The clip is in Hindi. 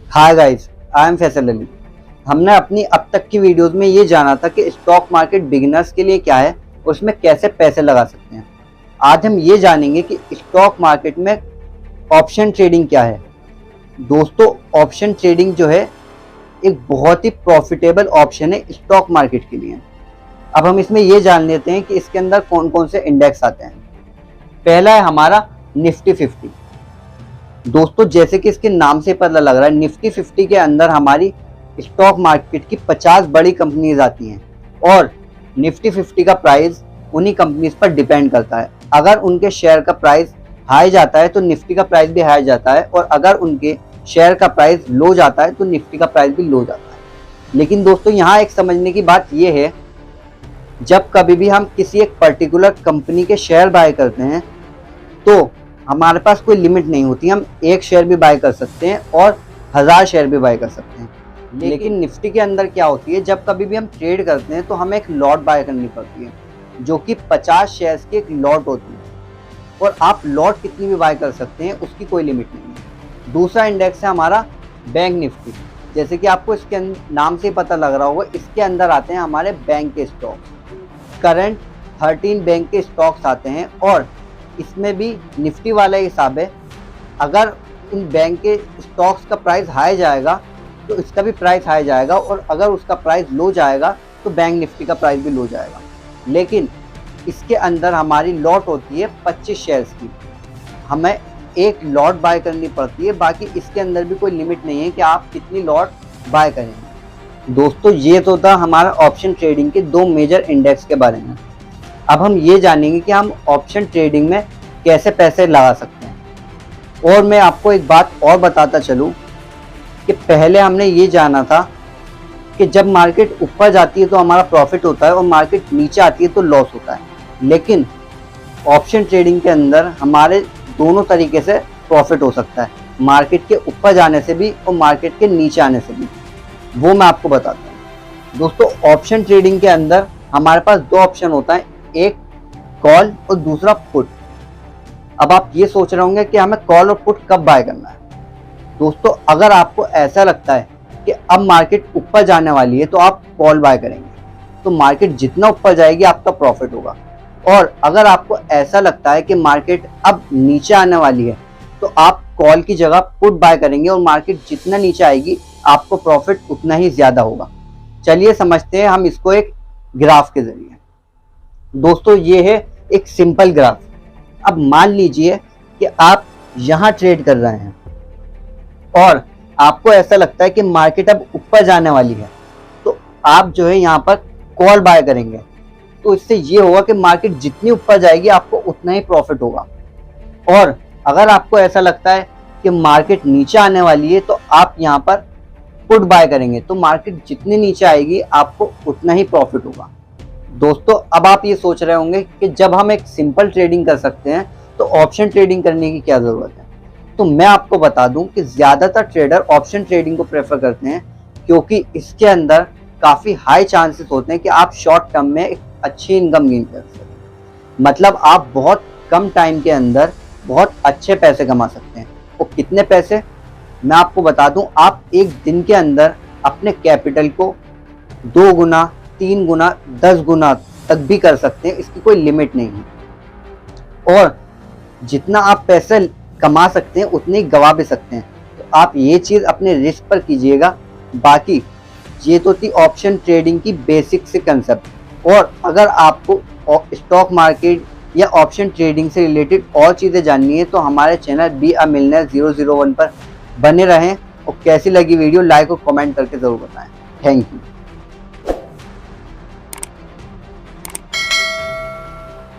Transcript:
Hi guys, I am Faisal Ali. हमने अपनी अब तक की वीडियोस में ये जाना था कि स्टॉक मार्केट बिगिनर्स के लिए क्या है और उसमें कैसे पैसे लगा सकते हैं। आज हम ये जानेंगे कि स्टॉक मार्केट में ऑप्शन ट्रेडिंग क्या है। दोस्तों, ऑप्शन ट्रेडिंग जो है एक बहुत ही प्रॉफिटेबल ऑप्शन है स्टॉक मार्केट के लिए। अब हम इसमें ये जान लेते हैं कि इसके अंदर कौन कौन से इंडेक्स आते हैं। पहला है हमारा निफ्टी 50। दोस्तों, जैसे कि इसके नाम से पता लग रहा है, निफ्टी 50 के अंदर हमारी स्टॉक मार्केट की 50 बड़ी कंपनीज आती हैं और निफ्टी 50 का प्राइस उन्हीं कंपनीज पर डिपेंड करता है। अगर उनके शेयर का प्राइस हाई जाता है तो निफ्टी का प्राइस भी हाई जाता है, और अगर उनके शेयर का प्राइस लो जाता है तो निफ्टी का प्राइस भी लो जाता है। लेकिन दोस्तों, यहाँ एक समझने की बात यह है, जब कभी भी हम किसी एक पर्टिकुलर कंपनी के शेयर बाय करते हैं तो हमारे पास कोई लिमिट नहीं होती। हम एक शेयर भी बाय कर सकते हैं और 1000 शेयर भी बाय कर सकते हैं। लेकिन निफ्टी के अंदर क्या होती है, जब कभी भी हम ट्रेड करते हैं तो हमें एक लॉट बाय करनी पड़ती है, जो कि 50 शेयर्स की एक लॉट होती है, और आप लॉट कितनी भी बाय कर सकते हैं, उसकी कोई लिमिट नहीं है। दूसरा इंडेक्स है हमारा बैंक निफ्टी। जैसे कि आपको इसके नाम से पता लग रहा होगा, इसके अंदर आते हैं हमारे बैंक के स्टॉक्स। करंट 13 बैंक के स्टॉक्स आते हैं, और इसमें भी निफ्टी वाला हिसाब है। अगर इन बैंक के स्टॉक्स का प्राइस हाई जाएगा तो इसका भी प्राइस हाई जाएगा, और अगर उसका प्राइस लो जाएगा तो बैंक निफ्टी का प्राइस भी लो जाएगा। लेकिन इसके अंदर हमारी लॉट होती है 25 शेयर्स की। हमें एक लॉट बाय करनी पड़ती है, बाकी इसके अंदर भी कोई लिमिट नहीं है कि आप कितनी लॉट बाय करेंगे। दोस्तों, ये तो था हमारा ऑप्शन ट्रेडिंग के 2 मेजर इंडेक्स के बारे में। अब हम ये जानेंगे कि हम ऑप्शन ट्रेडिंग में कैसे पैसे लगा सकते हैं। और मैं आपको एक बात और बताता चलूं कि पहले हमने ये जाना था कि जब मार्केट ऊपर जाती है तो हमारा प्रॉफिट होता है और मार्केट नीचे आती है तो लॉस होता है। लेकिन ऑप्शन ट्रेडिंग के अंदर हमारे दोनों तरीके से प्रॉफिट हो सकता है, मार्केट के ऊपर जाने से भी और मार्केट के नीचे आने से भी। वो मैं आपको बताता हूँ। दोस्तों, ऑप्शन ट्रेडिंग के अंदर हमारे पास 2 ऑप्शन होता है, एक कॉल और दूसरा पुट। अब आप ये सोच रहे होंगे कि हमें कॉल और पुट कब बाय करना है। दोस्तों, अगर आपको ऐसा लगता है कि अब मार्केट ऊपर जाने वाली है तो आप कॉल बाय करेंगे, तो मार्केट जितना ऊपर जाएगी आपका प्रॉफिट होगा। और अगर आपको ऐसा लगता है कि मार्केट अब नीचे आने वाली है तो आप कॉल की जगह पुट बाय करेंगे, और मार्केट जितना नीचे आएगी आपको प्रॉफिट उतना ही ज्यादा होगा। चलिए समझते हैं हम इसको एक ग्राफ के जरिए। दोस्तों, ये है एक सिंपल ग्राफ। अब मान लीजिए कि आप यहां ट्रेड कर रहे हैं और आपको ऐसा लगता है कि मार्केट अब ऊपर जाने वाली है, तो आप जो है यहां पर कॉल बाय करेंगे। तो इससे ये होगा कि मार्केट जितनी ऊपर जाएगी आपको उतना ही प्रॉफिट होगा। और अगर आपको ऐसा लगता है कि मार्केट नीचे आने वाली है तो आप यहां पर पुट बाय करेंगे, तो मार्केट जितनी नीचे आएगी आपको उतना ही प्रॉफिट होगा। दोस्तों, अब आप ये सोच रहे होंगे कि जब हम एक सिंपल ट्रेडिंग कर सकते हैं तो ऑप्शन ट्रेडिंग करने की क्या ज़रूरत है। तो मैं आपको बता दूं कि ज़्यादातर ट्रेडर ऑप्शन ट्रेडिंग को प्रेफर करते हैं, क्योंकि इसके अंदर काफ़ी हाई चांसेस होते हैं कि आप शॉर्ट टर्म में एक अच्छी इनकम गेन कर सकते। मतलब आप बहुत कम टाइम के अंदर बहुत अच्छे पैसे कमा सकते हैं। और कितने पैसे, मैं आपको बता दूं, आप एक दिन के अंदर अपने कैपिटल को 2 गुना, 3 गुना, 10 गुना तक भी कर सकते हैं। इसकी कोई लिमिट नहीं है। और जितना आप पैसे कमा सकते हैं उतने ही गवा भी सकते हैं। तो आप ये चीज़ अपने रिस्क पर कीजिएगा। बाकी ये तो थी ऑप्शन ट्रेडिंग की बेसिक से कंसेप्ट। और अगर आपको स्टॉक मार्केट या ऑप्शन ट्रेडिंग से रिलेटेड और चीज़ें जाननी है तो हमारे चैनल बी अ मिलियनेयर 001 पर बने रहें। और कैसी लगी वीडियो, लाइक और कमेंट करके ज़रूर बताएं। Thank you.